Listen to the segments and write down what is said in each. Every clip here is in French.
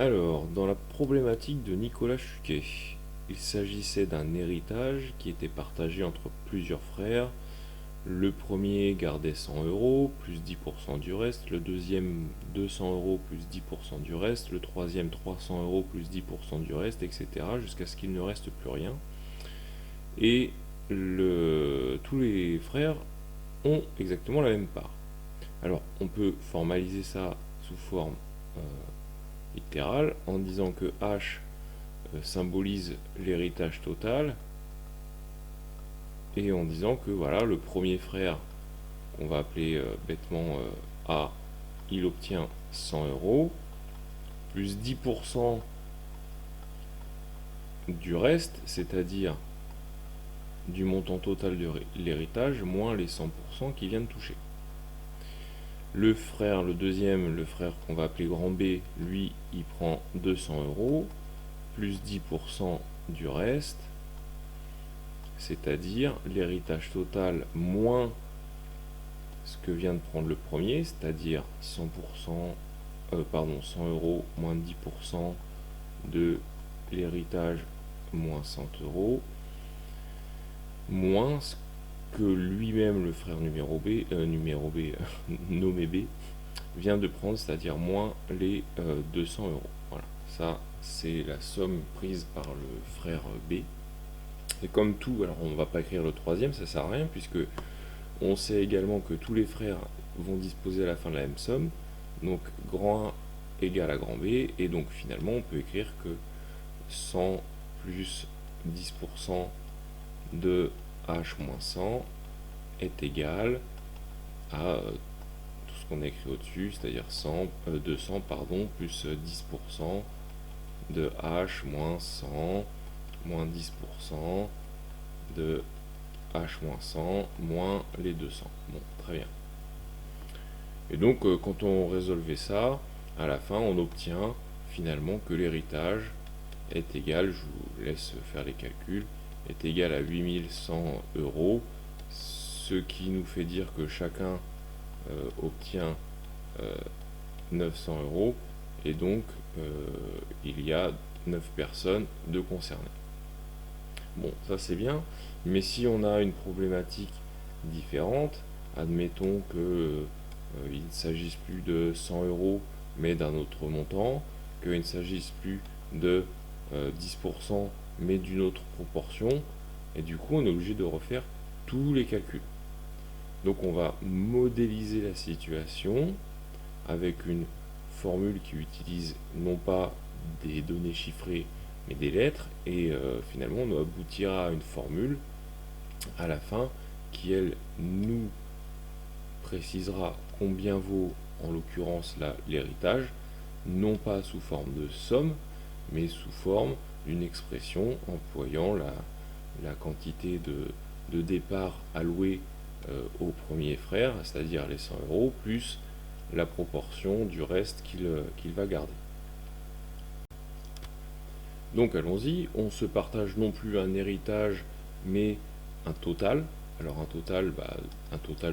Alors, dans la problématique de Nicolas Chuquet, il s'agissait d'un héritage qui était partagé entre plusieurs frères. Le premier gardait 100 euros, plus 10% du reste, le deuxième 200 euros, plus 10% du reste, le troisième 300 euros, plus 10% du reste, etc., jusqu'à ce qu'il ne reste plus rien. Et tous les frères ont exactement la même part. Alors, on peut formaliser ça sous forme euh, littérale en disant que H symbolise l'héritage total et en disant que voilà, le premier frère, qu'on va appeler bêtement A, il obtient 100 euros, plus 10% du reste, c'est-à-dire du montant total de l'héritage, moins les 100% qu'il vient de toucher. Le deuxième, le frère qu'on va appeler grand B, lui, il prend 200 euros, plus 10% du reste, c'est-à-dire l'héritage total moins ce que vient de prendre le premier, c'est-à-dire 100%, 100 euros moins 10% de l'héritage moins 100 euros, moins ce que lui-même, le frère numéro B nommé B, vient de prendre, c'est-à-dire moins les 200 euros. Voilà, ça c'est la somme prise par le frère B. Et comme tout, alors on ne va pas écrire le troisième, ça sert à rien, puisque on sait également que tous les frères vont disposer à la fin de la même somme, donc grand A égale à grand B, et donc finalement on peut écrire que 100 plus 10% de H moins 100 est égal à tout ce qu'on a écrit au-dessus, c'est-à-dire 200 plus 10% de H moins 100 moins 10% de H moins 100 moins les 200. Bon, très bien. Et donc, quand on résolvait ça, à la fin, on obtient finalement que l'héritage est égal, je vous laisse faire les calculs, est égal à 8100 euros, ce qui nous fait dire que chacun obtient 900 euros, et donc il y a 9 personnes de concernées. Bon, ça c'est bien, mais si on a une problématique différente, admettons que il ne s'agisse plus de 100 euros mais d'un autre montant, qu'il ne s'agisse plus de 10% mais d'une autre proportion, et du coup on est obligé de refaire tous les calculs. Donc on va modéliser la situation avec une formule qui utilise non pas des données chiffrées mais des lettres, et finalement on aboutira à une formule à la fin qui elle nous précisera combien vaut en l'occurrence là l'héritage, non pas sous forme de somme mais sous forme d'une expression employant la quantité de départ allouée au premier frère, c'est-à-dire les 100 euros, plus la proportion du reste qu'il va garder. Donc allons-y, on se partage non plus un héritage, mais un total. Alors un total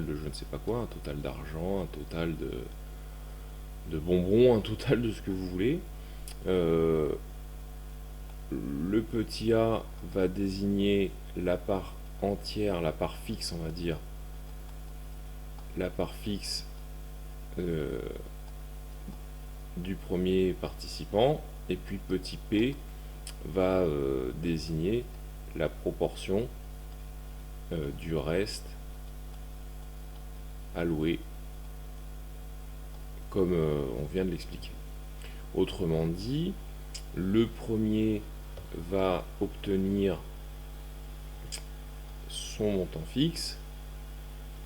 de je ne sais pas quoi, un total d'argent, un total de bonbons, un total de ce que vous voulez. Euh, le petit a va désigner la part entière, la part fixe, on va dire, la part fixe euh, du premier participant, et puis petit p va désigner la proportion du reste alloué comme on vient de l'expliquer. Autrement dit, le premier va obtenir son montant fixe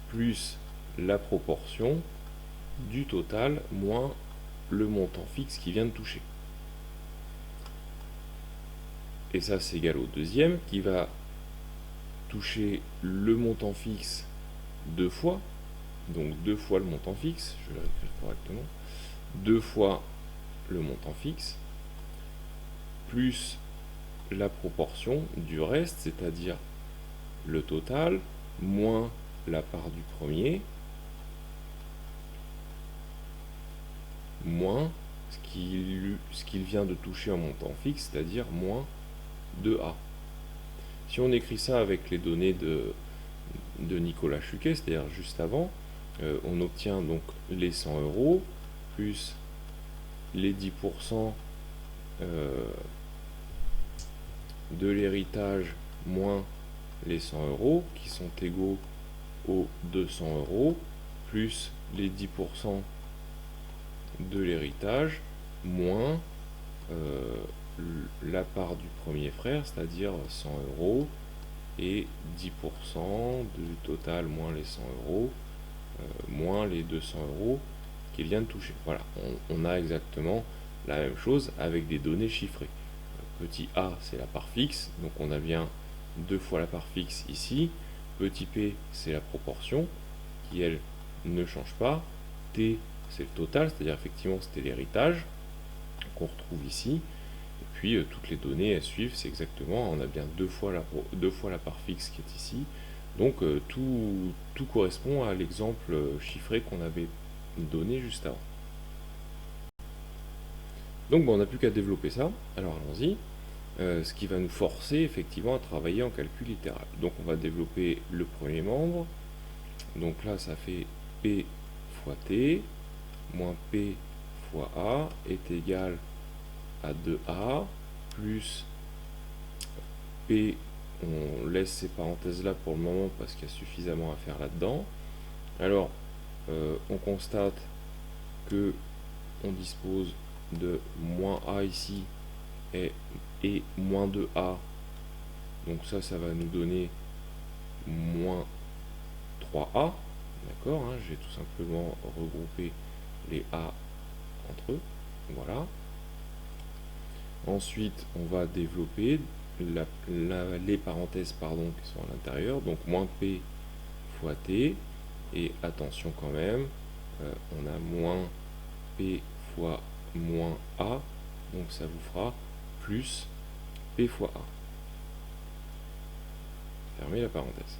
plus la proportion du total moins le montant fixe qui vient de toucher. Et ça c'est égal au deuxième qui va toucher le montant fixe deux fois, donc deux fois le montant fixe, je vais l'écrire correctement, deux fois le montant fixe, plus la proportion du reste, c'est-à-dire le total, moins la part du premier, moins ce qu'il vient de toucher en montant fixe, c'est-à-dire moins 2A. Si on écrit ça avec les données de Nicolas Chuquet, c'est-à-dire juste avant, on obtient donc les 100 euros plus les 10% de l'héritage moins les 100 euros qui sont égaux aux 200 euros plus les 10% de l'héritage moins la part du premier frère, c'est-à-dire 100 euros, et 10% du total moins les 100 euros, moins les 200 euros qu'il vient de toucher. Voilà, on a exactement la même chose avec des données chiffrées. Petit a, c'est la part fixe, donc on a bien 2 fois la part fixe ici. Petit p, c'est la proportion, qui elle ne change pas. T, c'est le total, c'est-à-dire effectivement c'était l'héritage qu'on retrouve ici. Et puis toutes les données elles suivent, c'est exactement, on a bien deux fois la part fixe qui est ici. Donc tout correspond à l'exemple chiffré qu'on avait donné juste avant. Donc bon, on n'a plus qu'à développer ça, alors allons-y. Ce qui va nous forcer effectivement à travailler en calcul littéral. Donc on va développer le premier membre. Donc là ça fait P fois T moins P fois A est égal à 2A plus P, on laisse ces parenthèses là pour le moment parce qu'il y a suffisamment à faire là-dedans. Alors on constate que on dispose de moins A ici et moins 2A, donc ça va nous donner moins 3A, d'accord, hein, j'ai tout simplement regroupé les A entre eux, voilà. Ensuite on va développer les parenthèses qui sont à l'intérieur, donc moins P fois T, et attention quand même, on a moins P fois moins A, donc ça vous fera plus P fois A. Fermez la parenthèse.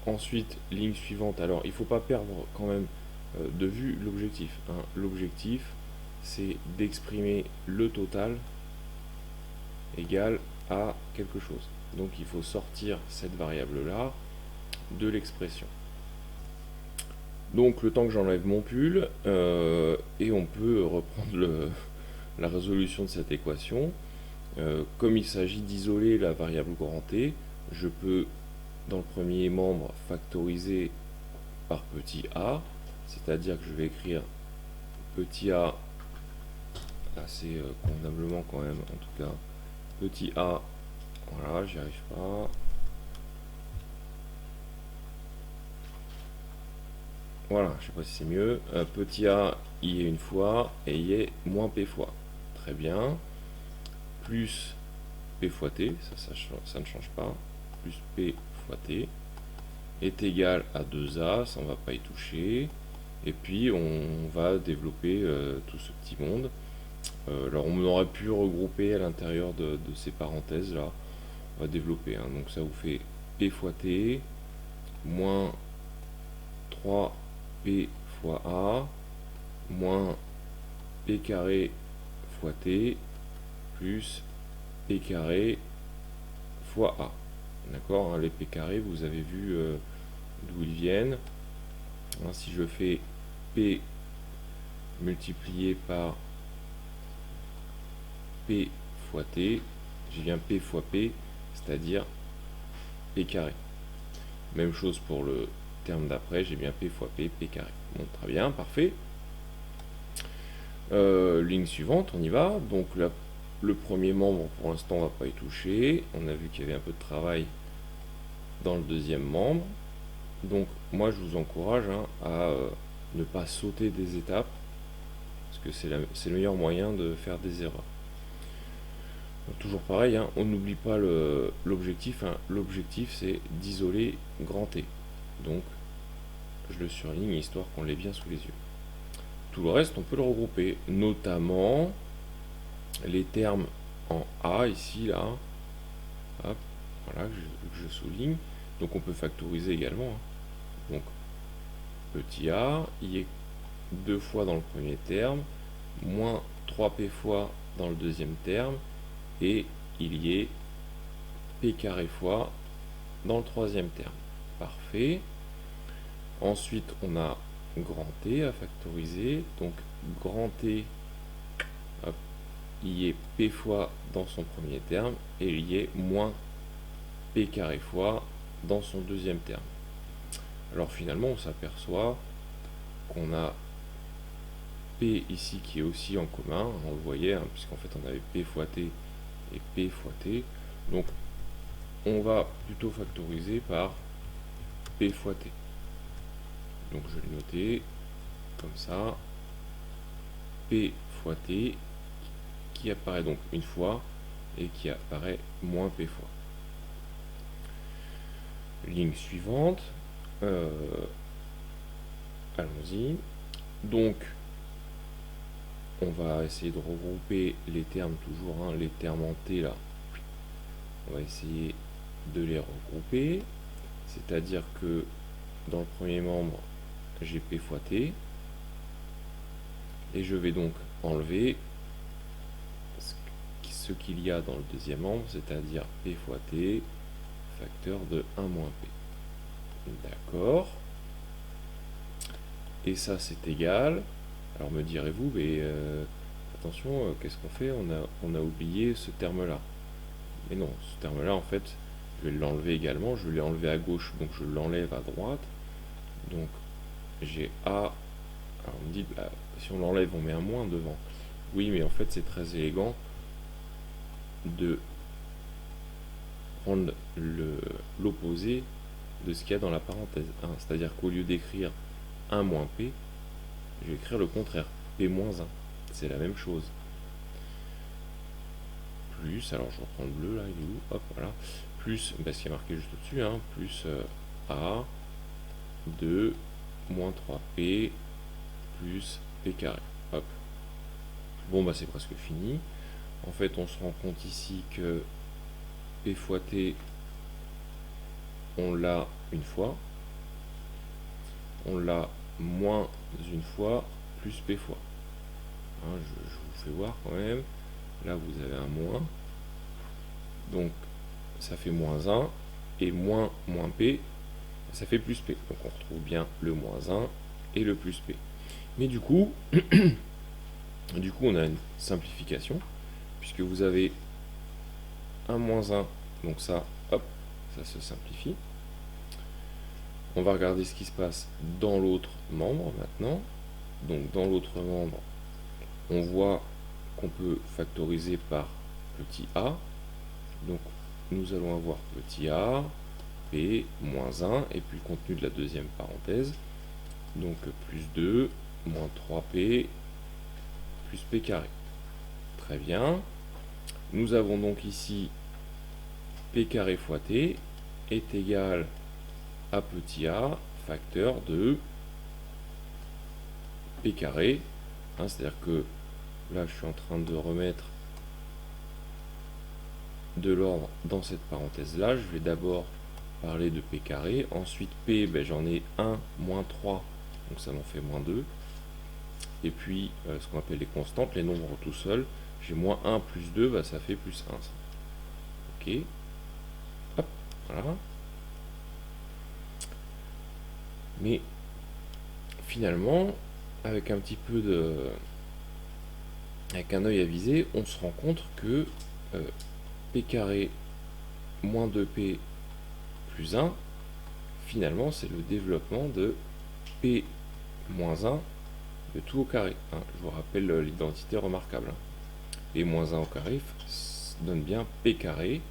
Ensuite, ligne suivante. Alors, il ne faut pas perdre quand même de vue l'objectif. Hein. L'objectif, c'est d'exprimer le total égal à quelque chose. Donc, il faut sortir cette variable-là de l'expression. Donc, le temps que j'enlève mon pull, et on peut reprendre la résolution de cette équation. Comme il s'agit d'isoler la variable grand T, je peux, dans le premier membre, factoriser par petit a, c'est-à-dire que je vais écrire petit a, assez convenablement quand même, en tout cas, petit a, voilà, j'y arrive pas. Voilà, je sais pas si c'est mieux. Petit a, y est une fois, et y est moins p fois. Très bien. Plus p fois t, ça ne change pas, plus p fois t, est égal à 2a, ça on va pas y toucher, et puis on va développer tout ce petit monde. Alors on aurait pu regrouper à l'intérieur de ces parenthèses là, on va développer, hein. Donc ça vous fait p fois t, moins 3p fois a, moins p carré fois t, plus p carré fois a. D'accord, hein, les p carrés, vous avez vu d'où ils viennent. Alors, si je fais p multiplié par p fois t, j'ai bien p fois p, c'est-à-dire p carré. Même chose pour le terme d'après, j'ai bien p fois p, p carré. Bon, très bien, parfait. Ligne suivante, on y va. Donc là, le premier membre, pour l'instant, on va pas y toucher. On a vu qu'il y avait un peu de travail dans le deuxième membre. Donc moi, je vous encourage à ne pas sauter des étapes, parce que c'est le meilleur moyen de faire des erreurs. Donc, toujours pareil, on n'oublie pas l'objectif. L'objectif, c'est d'isoler grand T. Donc, je le surligne, histoire qu'on l'ait bien sous les yeux. Tout le reste, on peut le regrouper, notamment les termes en A, ici, là, hop, voilà, que je souligne. Donc on peut factoriser également. Donc petit a, y est 2 fois dans le premier terme, moins 3p fois dans le deuxième terme, et il y ait p carré fois dans le troisième terme. Parfait. Ensuite, on a grand T à factoriser. Donc, grand T, hop, il y ait p fois dans son premier terme, et il y ait moins p carré fois dans son deuxième terme. Alors finalement, on s'aperçoit qu'on a P ici qui est aussi en commun, on le voyait, hein, puisqu'en fait on avait P fois T et P fois T. Donc on va plutôt factoriser par P fois T. Donc je vais le noter comme ça. P fois T qui apparaît donc une fois et qui apparaît moins P fois. Ligne suivante. Allons-y. Donc on va essayer de regrouper les termes toujours, hein, les termes en T là. On va essayer de les regrouper. C'est-à-dire que dans le premier membre, j'ai P fois T. Et je vais donc enlever ce qu'il y a dans le deuxième membre, c'est-à-dire P fois T, facteur de 1 moins P. D'accord. Et ça, c'est égal. Alors me direz-vous, mais attention, qu'est-ce qu'on fait, on a oublié ce terme-là. Mais non, ce terme-là, en fait, je vais l'enlever également. Je l'ai enlevé à gauche, donc je l'enlève à droite. Donc, j'ai A. Alors, on me dit, bah, si on l'enlève, on met un moins devant. Oui, mais en fait, c'est très élégant de prendre l'opposé de ce qu'il y a dans la parenthèse 1. C'est-à-dire qu'au lieu d'écrire 1 moins P, je vais écrire le contraire, P moins 1. C'est la même chose. Plus, alors je reprends le bleu là, il est où? Hop, voilà. Plus, bah, ce qui est marqué juste au-dessus, hein, plus A, 2, moins 3P, plus P carré. Hop. Bon, bah c'est presque fini. En fait, on se rend compte ici que P fois T, on l'a une fois. On l'a moins une fois, plus P fois. Hein, je vous fais voir quand même. Là, vous avez un moins. Donc, ça fait moins 1. Et moins P, ça fait plus P. Donc, on retrouve bien le moins 1 et le plus P. Mais du coup, on a une simplification. Puisque vous avez un moins 1. Donc ça, hop, ça se simplifie. On va regarder ce qui se passe dans l'autre membre maintenant. Donc, dans l'autre membre, on voit qu'on peut factoriser par petit a. Donc nous allons avoir petit a, p, moins 1, et puis le contenu de la deuxième parenthèse. Donc plus 2, moins 3p, plus p carré. Très bien. Nous avons donc ici p carré fois t est égal à petit a, facteur de p carré. Hein, c'est-à-dire que là, je suis en train de remettre de l'ordre dans cette parenthèse-là. Je vais d'abord parler de p carré. Ensuite, p, ben, j'en ai 1, moins 3, donc ça m'en fait moins 2. Et puis, ce qu'on appelle les constantes, les nombres tout seuls. J'ai moins 1 plus 2, ben, ça fait plus 1. Ça. Ok. Hop, voilà. Mais finalement, avec un petit peu de... avec un œil avisé, on se rend compte que p carré moins 2p plus 1, finalement, c'est le développement de p moins 1 de tout au carré. Hein. Je vous rappelle l'identité remarquable. Hein. P moins 1 au carré donne bien p carré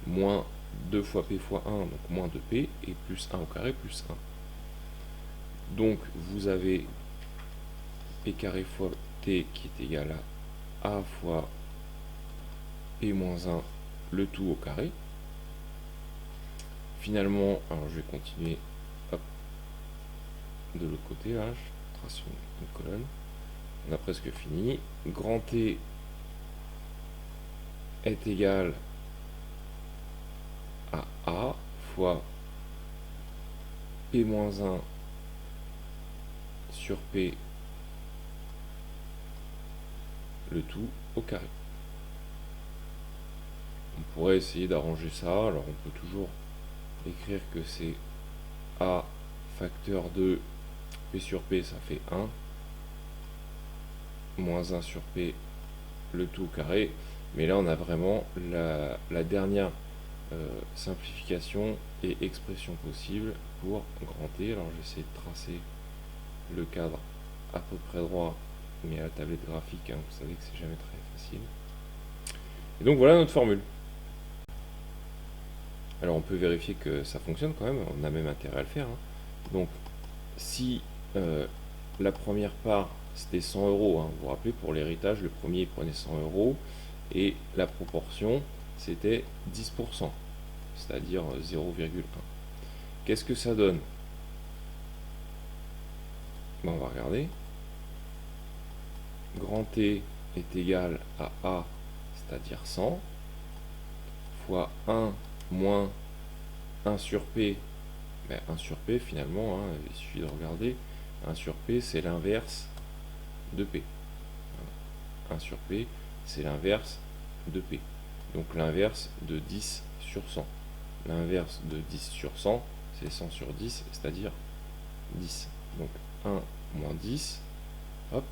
moins 2 fois p fois 1, donc moins 2p, et plus 1 au carré plus 1. Donc, vous avez p carré fois t qui est égal à a fois p moins 1, le tout au carré. Finalement, alors je vais continuer hop, de l'autre côté, là, je trace une colonne. On a presque fini. Grand T est égal à A fois P moins 1 sur P, le tout au carré. On pourrait essayer d'arranger ça, alors on peut toujours écrire que c'est A facteur de P sur P, ça fait 1, moins 1 sur P, le tout au carré, mais là on a vraiment la dernière simplification et expression possible pour grand T. Alors j'essaie de tracer le cadre à peu près droit, mais à la tablette graphique, hein, vous savez que c'est jamais très facile. Et donc voilà notre formule. Alors on peut vérifier que ça fonctionne quand même, on a même intérêt à le faire, hein. Donc si la première part c'était 100 euros, hein, vous vous rappelez, pour l'héritage, le premier il prenait 100 euros, et la proportion c'était 10%, c'est-à-dire 0,1. Qu'est-ce que ça donne? Ben, on va regarder. Grand T est égal à A, c'est-à-dire 100, fois 1 moins 1 sur P. Ben, 1 sur P finalement, hein, il suffit de regarder. 1 sur P c'est l'inverse de P. 1 sur P c'est l'inverse de P. Donc l'inverse de 10 sur 100. L'inverse de 10 sur 100 c'est 100 sur 10, c'est-à-dire 10. Donc 1 moins 10, hop,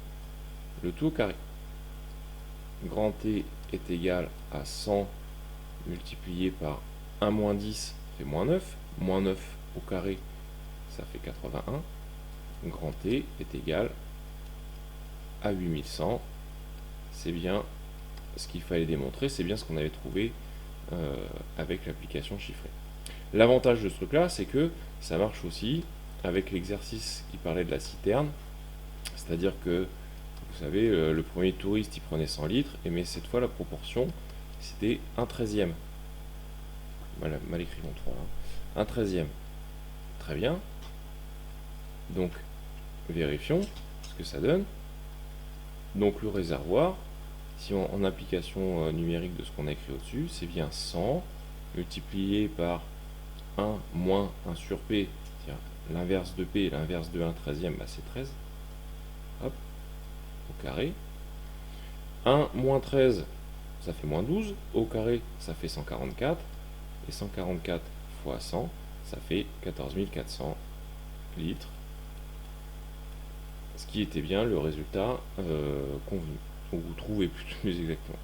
le tout au carré. Grand T est égal à 100 multiplié par 1 moins 10 fait moins 9. Moins 9 au carré, ça fait 81. Grand T est égal à 8100. C'est bien ce qu'il fallait démontrer, c'est bien ce qu'on avait trouvé avec l'application chiffrée. L'avantage de ce truc-là, c'est que ça marche aussi avec l'exercice qui parlait de la citerne. C'est-à-dire que, vous savez, le premier touriste, il prenait 100 litres, mais cette fois, la proportion, c'était 1/13e. Mal écrit mon 3, hein. 1/13e. Très bien. Donc, vérifions ce que ça donne. Donc, le réservoir, si en application numérique de ce qu'on a écrit au-dessus, c'est bien 100 multiplié par 1 moins 1 sur P, c'est-à-dire l'inverse de P, l'inverse de 1/13e, bah c'est 13. Hop, au carré. 1 moins 13, ça fait moins 12. Au carré, ça fait 144. Et 144 fois 100, ça fait 14 400 litres. Ce qui était bien le résultat convenu, ou trouvé plus exactement.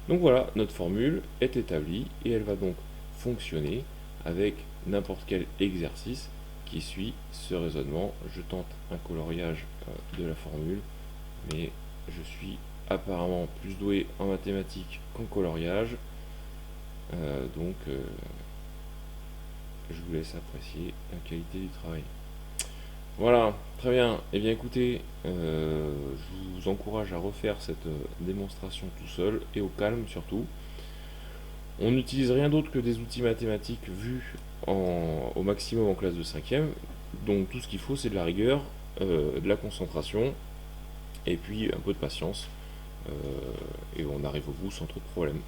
Donc voilà, notre formule est établie et elle va donc fonctionner avec n'importe quel exercice qui suit ce raisonnement. Je tente un coloriage de la formule, mais je suis apparemment plus doué en mathématiques qu'en coloriage, donc je vous laisse apprécier la qualité du travail. Voilà, très bien. Eh bien écoutez, je vous encourage à refaire cette démonstration tout seul et au calme surtout. On n'utilise rien d'autre que des outils mathématiques vus au maximum en classe de 5e. Donc tout ce qu'il faut, c'est de la rigueur, de la concentration et puis un peu de patience. Et on arrive au bout sans trop de problèmes.